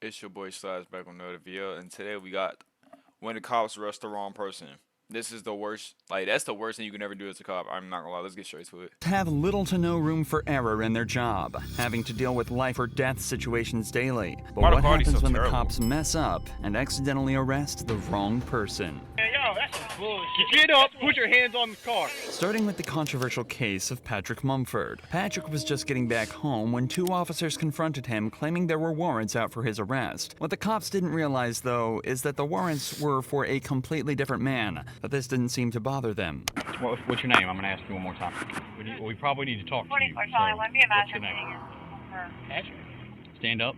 It's your boy Slash back on another video, and today we got when the cops arrest the wrong person. This is the worst. Like, that's the worst thing you can ever do as a cop. I'm not gonna lie. Let's get straight to it. Have little to no room for error in their job, having to deal with life or death situations daily. But Why the what party's happens so when the terrible? cops mess up and accidentally arrest the wrong person? Hey, yo, that's some bullshit. Get up, put your hands on the car. Starting with the controversial case of Patrick Mumford. Patrick was just getting back home when two officers confronted him, claiming there were warrants out for his arrest. What the cops didn't realize, though, is that the warrants were for a completely different man, but this didn't seem to bother them. What's your name? I'm going to ask you one more time. We probably need to talk to you. 44 Charlie, let me What's your imagine name? Patrick. Stand up.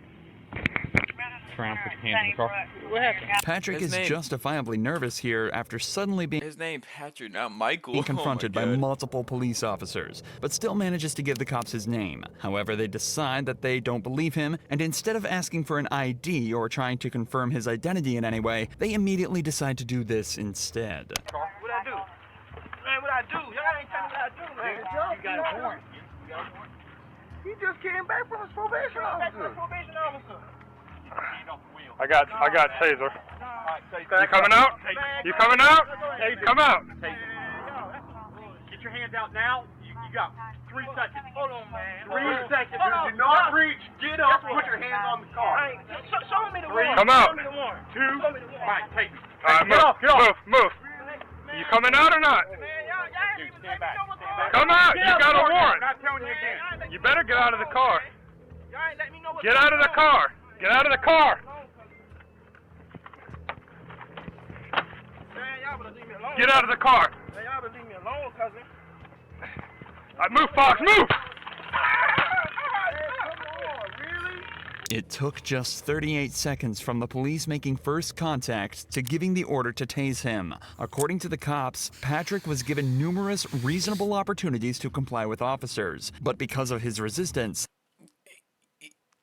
Turn around, put your hands in the car. What happened? Patrick His is name- justifiably nervous here after suddenly being His name Patrick, not Michael. being confronted Oh by my God. multiple police officers, but still manages to give the cops his name. However, they decide that they don't believe him, and instead of asking for an ID or trying to confirm his identity in any way, they immediately decide to do this instead. What I do? Man, what I do? Y'all ain't telling me what I do, man. You got a warrant. He just came back from his probation officer. I got taser. You coming out? You coming out? Come out. Get your hands out now. You got 3 seconds. Hold on, man. 3 seconds. Do not reach. Get up. Put your hands on the car. Show me the warrant. Come out. Show me the warrant. 2. All right, take me. All right, move. You coming out or not? Dude, stand back. Come out. You got a warrant. I'm not telling you again. You better get out of the car. Get out of the car. Get out of the car. Get out of the car. Y'all better leave me alone, cousin. Move, Fox. Move. It took just 38 seconds from the police making first contact to giving the order to tase him. According to the cops, Patrick was given numerous reasonable opportunities to comply with officers, but because of his resistance,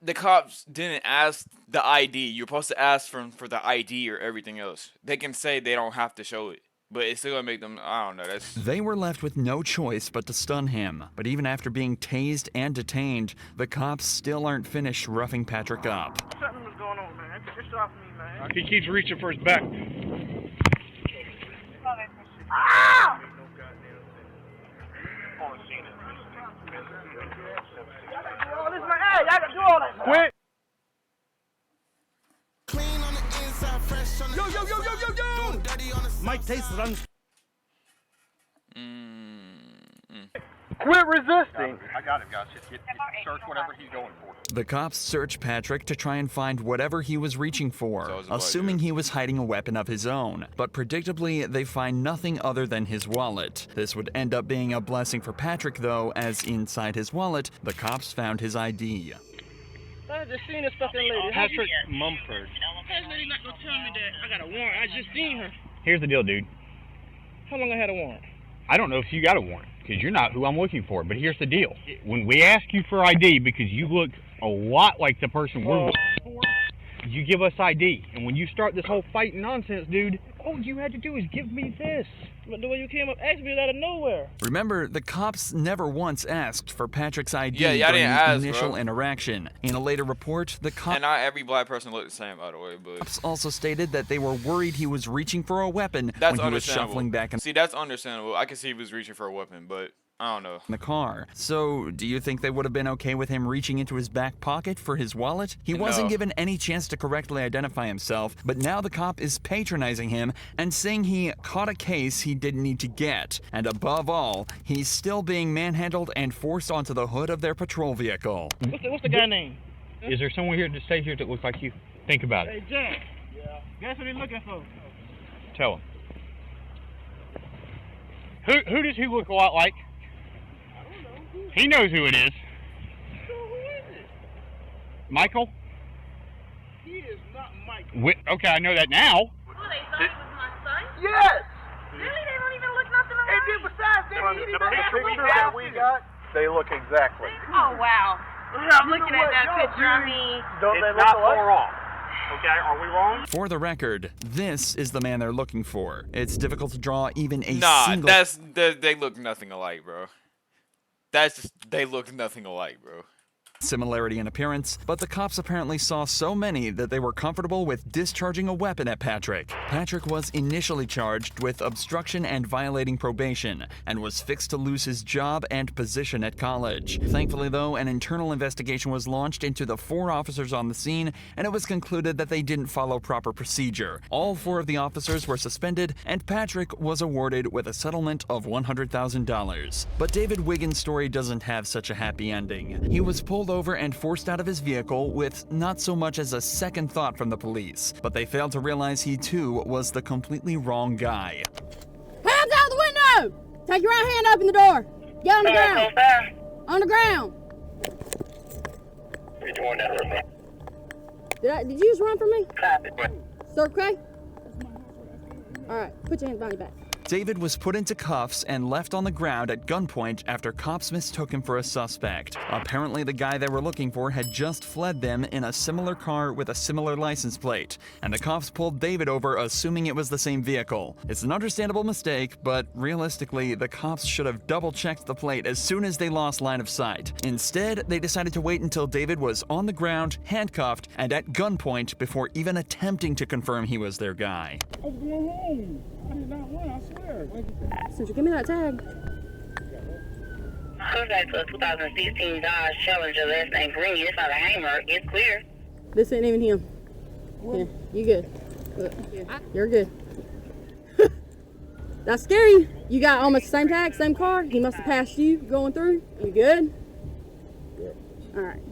The cops didn't ask the ID. You're supposed to ask for the ID or everything else. They can say they don't have to show it, but it's still gonna make them. I don't know. That's they were left with no choice but to stun him. But even after being tased and detained, the cops still aren't finished roughing Patrick up. Something was going on, man. Just off me, man. He keeps reaching for his back. Quit. Mike Tyson on Quit resisting. I got him, guys. Just search whatever he's going for. The cops search Patrick to try and find whatever he was reaching for, So I was about to assuming do. he was hiding a weapon of his own. But predictably, they find nothing other than his wallet. This would end up being a blessing for Patrick, though, as inside his wallet, the cops found his ID. I just seen this fucking lady. Patrick Mumford. This lady not gonna tell me that I got a warrant. I just seen her. Here's the deal, dude. How long I had a warrant? I don't know if you got a warrant, because you're not who I'm looking for. But here's the deal. When we ask you for ID, because you look a lot like the person we're looking for, you give us ID. And when you start this whole fighting nonsense, dude, all you had to do is give me this. But the way you came up asked me out of nowhere. Remember, the cops never once asked for Patrick's ID Yeah, y'all during didn't the ask, initial bro. interaction. In a later report, the and not every black person looked the same, by the way. But cops also stated that they were worried he was reaching for a weapon that's when he was understandable. shuffling back in See, that's understandable. I can see he was reaching for a weapon, but I don't know. the car. So, do you think they would have been okay with him reaching into his back pocket for his wallet? He wasn't No. given any chance to correctly identify himself, but now the cop is patronizing him and saying he caught a case he didn't need to get. And above all, he's still being manhandled and forced onto the hood of their patrol vehicle. What's the guy name? Is there someone here to stay here that looks like you? Think about it. Hey, Jack. Yeah. Guess what he's looking for? Tell him. Who does he look a lot like? He knows who it is. So who is it? Michael? He is not Mike. Okay, I know that now. Oh, they thought it was my son? Yes. Really? They don't even look nothing And then alike? besides, they didn't even The have picture that we got, they look exactly. Oh, wow. I'm looking at that picture. I mean, Don't they It's look not alike? far off. Okay, are we wrong? For the record, this is the man they're looking for. It's difficult to draw even a Nah, single they look nothing alike, bro. That's just, they look nothing alike, bro. similarity in appearance, but the cops apparently saw so many that they were comfortable with discharging a weapon at Patrick. Patrick was initially charged with obstruction and violating probation, and was fixed to lose his job and position at college. Thankfully, though, an internal investigation was launched into the 4 officers on the scene, and it was concluded that they didn't follow proper procedure. All 4 of the officers were suspended, and Patrick was awarded with a settlement of $100,000. But David Wiggins' story doesn't have such a happy ending. He was pulled over and forced out of his vehicle with not so much as a second thought from the police, but they failed to realize he too was the completely wrong guy. Hands out the window! Take your right hand, open the door. Get on the ground. On the ground. Did you just run from me? Sir, okay? All right, put your hands behind your back. David was put into cuffs and left on the ground at gunpoint after cops mistook him for a suspect. Apparently, the guy they were looking for had just fled them in a similar car with a similar license plate, and the cops pulled David over assuming it was the same vehicle. It's an understandable mistake, but realistically, the cops should have double-checked the plate as soon as they lost line of sight. Instead, they decided to wait until David was on the ground, handcuffed, and at gunpoint before even attempting to confirm he was their guy. I was going home. I did not run, I swear. Since you give me that tag. Contact to a 2016 Dodge Challenger, last name Green. It's not a Hammer. It's clear. This ain't even him. Yeah, you good. Look, you're good. That's scary. You got almost the same tag, same car. He must have passed you going through. You good? Good. All right.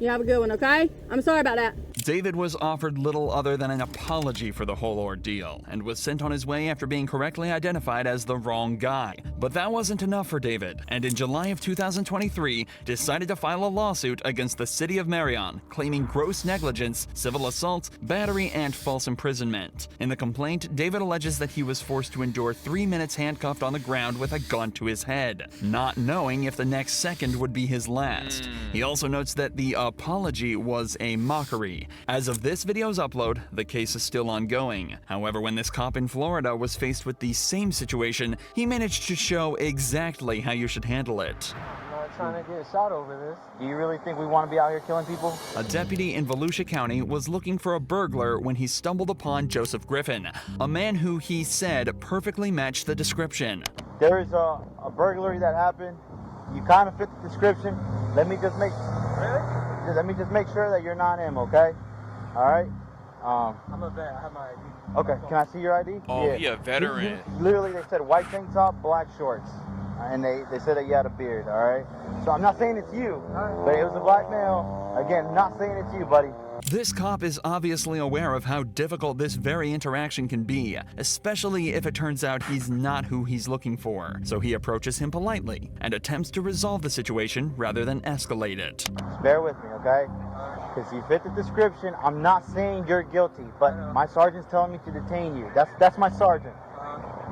You have a good one, okay? I'm sorry about that. David was offered little other than an apology for the whole ordeal and was sent on his way after being correctly identified as the wrong guy. But that wasn't enough for David, and in July of 2023, decided to file a lawsuit against the city of Marion, claiming gross negligence, civil assault, battery, and false imprisonment. In the complaint, David alleges that he was forced to endure 3 minutes handcuffed on the ground with a gun to his head, not knowing if the next second would be his last. He also notes that the apology was a mockery. As of this video's upload, the case is still ongoing. However, when this cop in Florida was faced with the same situation, he managed to show exactly how you should handle it. I'm not trying to get shot over this. Do you really think we want to be out here killing people? A deputy in Volusia County was looking for a burglar when he stumbled upon Joseph Griffin, a man who he said perfectly matched the description. There is a burglary that happened. You kind of fit the description. Let me just make sure that you're not him, okay? All right. I'm a vet. I have my ID. Okay. Can I see your ID? Oh, he a veteran. Literally, they said white tank top, black shorts, and they said that you had a beard. All right. So I'm not saying it's you, but it was a black male. Again, not saying it's you, buddy. This cop is obviously aware of how difficult this very interaction can be, especially if it turns out he's not who he's looking for. So he approaches him politely and attempts to resolve the situation rather than escalate it. Just bear with me, okay? Because you fit the description. I'm not saying you're guilty, but my sergeant's telling me to detain you. That's my sergeant.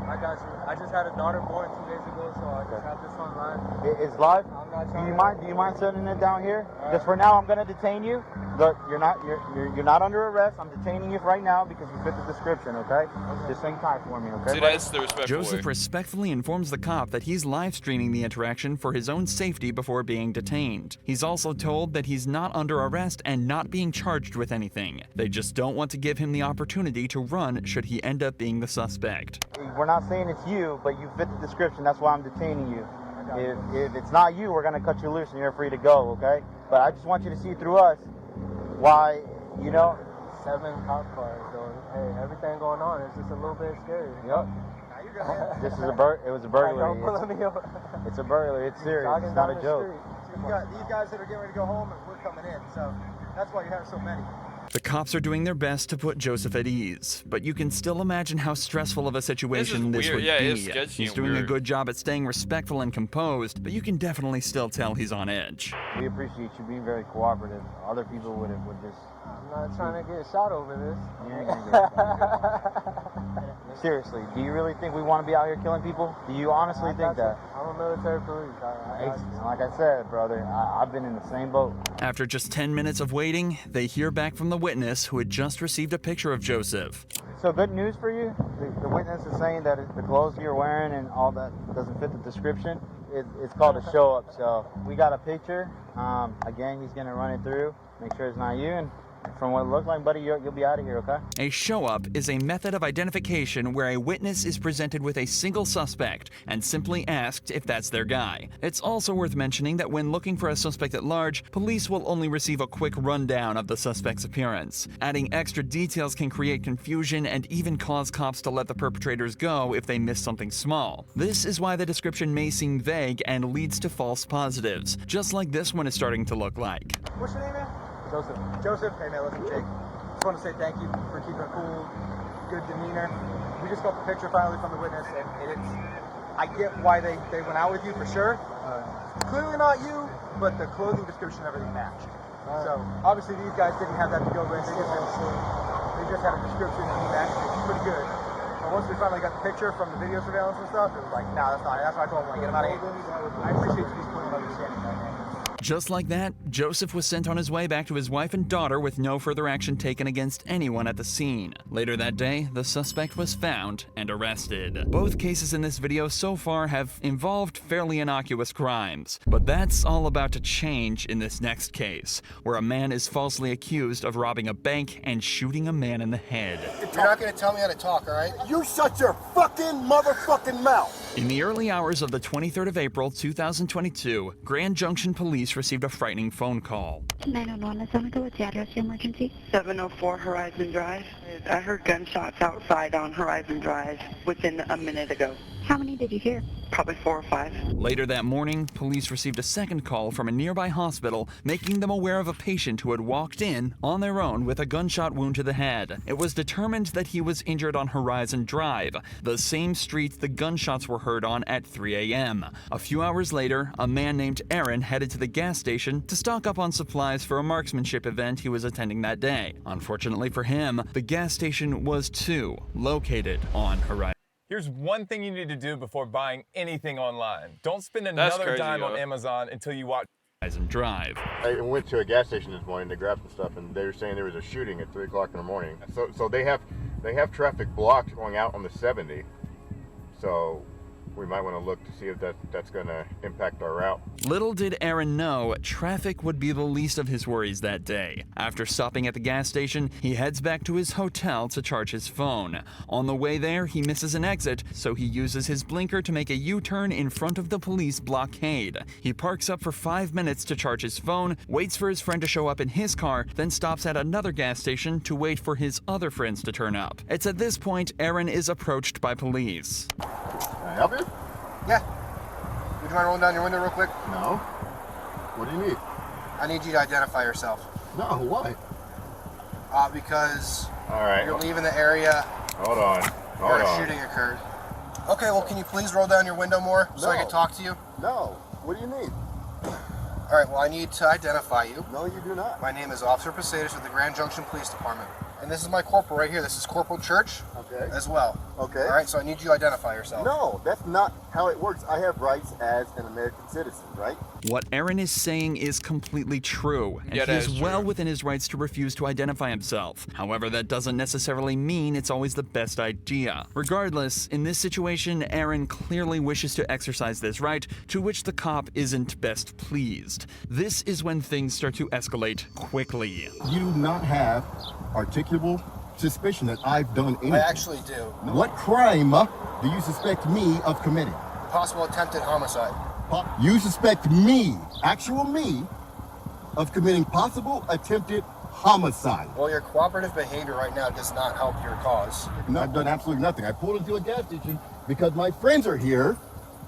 I got you. I just had a daughter born 2 days ago, so I just have this online. It's live? I'm not trying Do you mind setting it down here? Just for now, I'm gonna detain you. Look, you're not under arrest. I'm detaining you right now because you fit the description, okay? Just hang tight for me, okay? See, that's the respectful Joseph way. respectfully informs the cop that he's live streaming the interaction for his own safety before being detained. He's also told that he's not under arrest and not being charged with anything. They just don't want to give him the opportunity to run should he end up being the suspect. We're not saying it's you, but you fit the description. That's why I'm detaining you. If it's not you, we're gonna cut you loose and you're free to go, okay? But I just want you to see through us why, 7 cop cars, so hey, everything going on is just a little bit scary. Yep. This is it was a burglary. It's a burglary. It's serious. It's not a joke. You got these guys that are getting ready to go home, and we're coming in, so that's why you have so many. The cops are doing their best to put Joseph at ease, but you can still imagine how stressful of a situation this weird. would Yeah, be. it's sketchy He's and doing a weird. good job at staying respectful and composed, but you can definitely still tell he's on edge. We appreciate you being very cooperative. Other people would just. I'm not trying to get shot over this. You ain't gonna get Seriously, do you really think we want to be out here killing people? Do you honestly think that? I'm a military police. Like I said, brother, I've been in the same boat. After just 10 minutes of waiting, they hear back from the witness who had just received a picture of Joseph. So good news for you. The witness is saying that the clothes you're wearing and all that doesn't fit the description. it's called a show up. So we got a picture. Again, he's gonna run it through, make sure it's not you, and from what it looked like, buddy, you'll be out of here, okay? A show-up is a method of identification where a witness is presented with a single suspect and simply asked if that's their guy. It's also worth mentioning that when looking for a suspect at large, police will only receive a quick rundown of the suspect's appearance. Adding extra details can create confusion and even cause cops to let the perpetrators go if they miss something small. This is why the description may seem vague and leads to false positives, just like this one is starting to look like. What's your name, man? Joseph. Joseph? Hey, man, listen, Jake. Just want to say thank you for keeping a cool, good demeanor. We just got the picture finally from the witness, and it's, I get why they went out with you for sure. Clearly not you, but the clothing description and everything matched. So, obviously these guys didn't have that to go with. They just had a description and he matched it pretty good. But once we finally got the picture from the video surveillance and stuff, it was like, nah, that's not it. That's why I told him, like, get him out of here. I appreciate you just putting understanding that, man. Just like that, Joseph was sent on his way back to his wife and daughter with no further action taken against anyone at the scene. Later that day, the suspect was found and arrested. Both cases in this video so far have involved fairly innocuous crimes, but that's all about to change in this next case, where a man is falsely accused of robbing a bank and shooting a man in the head. You're not going to tell me how to talk, all right? You shut your fucking motherfucking mouth! In the early hours of the 23rd of April, 2022, Grand Junction Police received a frightening phone call. 911, this is what's the address of your emergency? 704 Horizon Drive. I heard gunshots outside on Horizon Drive within a minute ago. How many did you hear? Probably 4 or 5. Later that morning, police received a second call from a nearby hospital, making them aware of a patient who had walked in on their own with a gunshot wound to the head. It was determined that he was injured on Horizon Drive, the same street the gunshots were heard on at 3 a.m. A few hours later, a man named Aaron headed to the gas station to stock up on supplies for a marksmanship event he was attending that day. Unfortunately for him, the gas station was too located on Horizon. Here's one thing you need to do before buying anything online. Don't spend another dime on Amazon until you watch Horizon Drive. I went to a gas station this morning to grab some stuff, and they were saying there was a shooting at 3 o'clock in the morning. So they have traffic blocked going out on the 70. So we might want to look to see if that's going to impact our route. Little did Aaron know, traffic would be the least of his worries that day. After stopping at the gas station, he heads back to his hotel to charge his phone. On the way there, he misses an exit, so he uses his blinker to make a U-turn in front of the police blockade. He parks up for 5 minutes to charge his phone, waits for his friend to show up in his car, then stops at another gas station to wait for his other friends to turn up. It's at this point Aaron is approached by police. Can I help you? Yeah. Would you mind rolling down your window real quick? No. What do you need? I need you to identify yourself. No, why? Because Alright. You're leaving the area. Hold on. Where a shooting occurred. Okay, well, can you please roll down your window more so I can talk to you? No. What do you need? Alright, well, I need to identify you. No, you do not. My name is Officer Posadas with the Grand Junction Police Department. And this is my corporal right here. This is Corporal Church as well. Okay. Alright, so I need you to identify yourself. No, that's not how it works. I have rights as an American citizen, right? What Aaron is saying is completely true, and Yeah, he that is is well true. within his rights to refuse to identify himself. However, that doesn't necessarily mean it's always the best idea. Regardless, in this situation, Aaron clearly wishes to exercise this right, to which the cop isn't best pleased. This is when things start to escalate quickly. You do not have articulable suspicion that I've done anything. I actually do. What crime do you suspect me of committing? Possible attempted homicide. You suspect me, actual me, of committing possible attempted homicide. Well, your cooperative behavior right now does not help your cause. No, I've done absolutely nothing. I pulled into a gas station because my friends are here,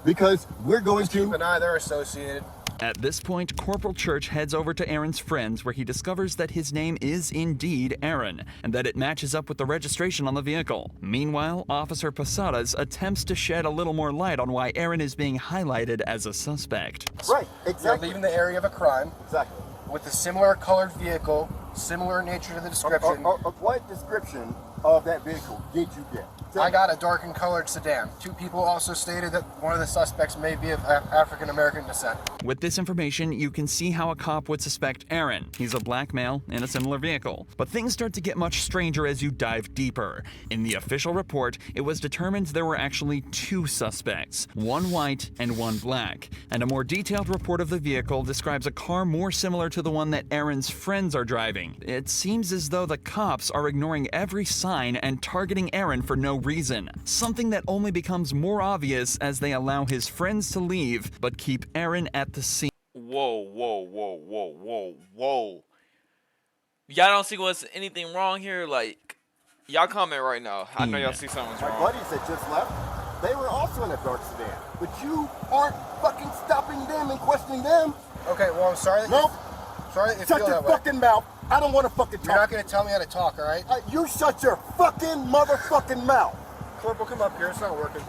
because we're going to... Keep an eye, they're associated. At this point, Corporal Church heads over to Aaron's friends, where he discovers that his name is indeed Aaron, and that it matches up with the registration on the vehicle. Meanwhile, Officer Posadas attempts to shed a little more light on why Aaron is being highlighted as a suspect. Right, exactly. You're leaving the area of a crime. Exactly. With a similar colored vehicle, similar nature to the description. What description of that vehicle did you get? I got a darkened colored sedan. 2 people also stated that one of the suspects may be of African American descent. With this information, you can see how a cop would suspect Aaron. He's a black male in a similar vehicle. But things start to get much stranger as you dive deeper. In the official report, it was determined there were actually 2 suspects, one white and one black. And a more detailed report of the vehicle describes a car more similar to the one that Aaron's friends are driving. It seems as though the cops are ignoring every sign and targeting Aaron for no reason, something that only becomes more obvious as they allow his friends to leave but keep Aaron at the scene. Whoa, whoa, whoa, whoa, whoa, whoa. Y'all don't see what's anything wrong here? Like, y'all comment right now. I know y'all see something's wrong. My buddies that just left, they were also in a dark sedan. But you aren't fucking stopping them and questioning them. Okay, well, I'm sorry that Nope. Sorry that you Shut feel your that way. fucking mouth. I don't want to fucking talk. You're not going to tell me how to talk, all right? You shut your fucking motherfucking mouth. Corporal, come up here. It's not working.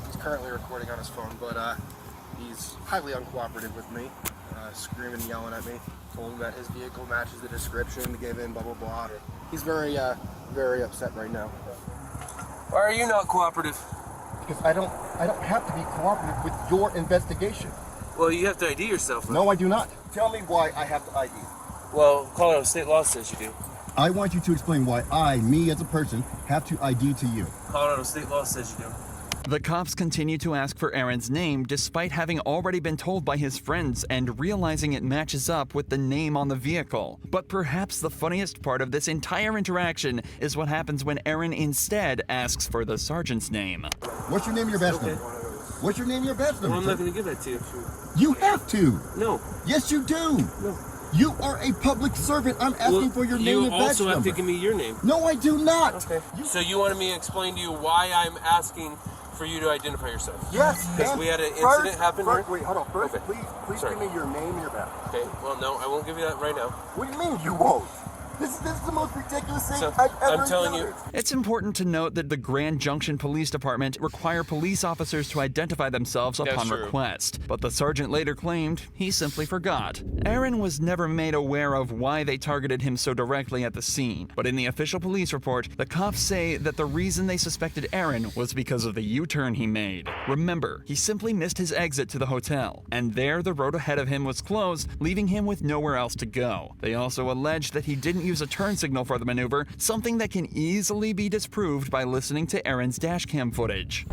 He's currently recording on his phone, but he's highly uncooperative with me, screaming and yelling at me. Told him that his vehicle matches the description, gave in blah, blah, blah. He's very, very upset right now. Why are you not cooperative? Because I don't have to be cooperative with your investigation. Well, you have to ID yourself. Right? No, I do not. Tell me why I have to ID. Well, Colorado state law says you do. I want you to explain why I, me as a person, have to ID to you. Colorado state law says you do. The cops continue to ask for Aaron's name despite having already been told by his friends and realizing it matches up with the name on the vehicle. But perhaps the funniest part of this entire interaction is what happens when Aaron instead asks for the sergeant's name. What's your name and your badge number? What's your name and your badge number? Well, I'm not going to give that to you. You have to. No. Yes, you do. No. You are a public servant. I'm asking for your name and badge number. You also have to give me your name. No, I do not. Okay. So you wanted me to explain to you why I'm asking for you to identify yourself? Yes. Because we had an incident happen here? Wait, hold on. First, okay. please give me your name and your badge. Okay. Well, no, I won't give you that right now. What do you mean you won't? This is the most ridiculous thing So, I've ever I'm telling encountered. you. It's important to note that the Grand Junction Police Department require police officers to identify themselves upon request, but the sergeant later claimed he simply forgot. Aaron was never made aware of why they targeted him so directly at the scene, but in the official police report, the cops say that the reason they suspected Aaron was because of the U-turn he made. Remember, he simply missed his exit to the hotel, and there the road ahead of him was closed, leaving him with nowhere else to go. They also alleged that he didn't use a turn signal for the maneuver, something that can easily be disproved by listening to Aaron's dashcam footage.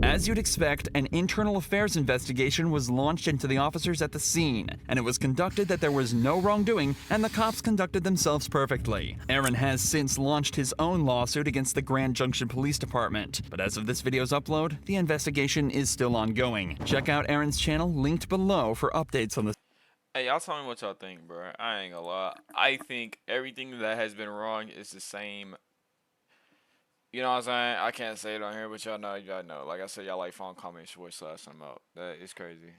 As you'd expect, an internal affairs investigation was launched into the officers at the scene, and it was conducted that there was no wrongdoing, and the cops conducted themselves perfectly. Aaron has since launched his own lawsuit against the Grand Junction Police Department, but as of this video's upload, the investigation is still ongoing. Check out Aaron's channel linked below for updates on this. Hey, y'all tell me what y'all think, bro. I ain't gonna lie. I think everything that has been wrong is the same. You know what I'm saying? I can't say it on here, but y'all know. Like I said, y'all like phone comments, voice last time out. That is crazy.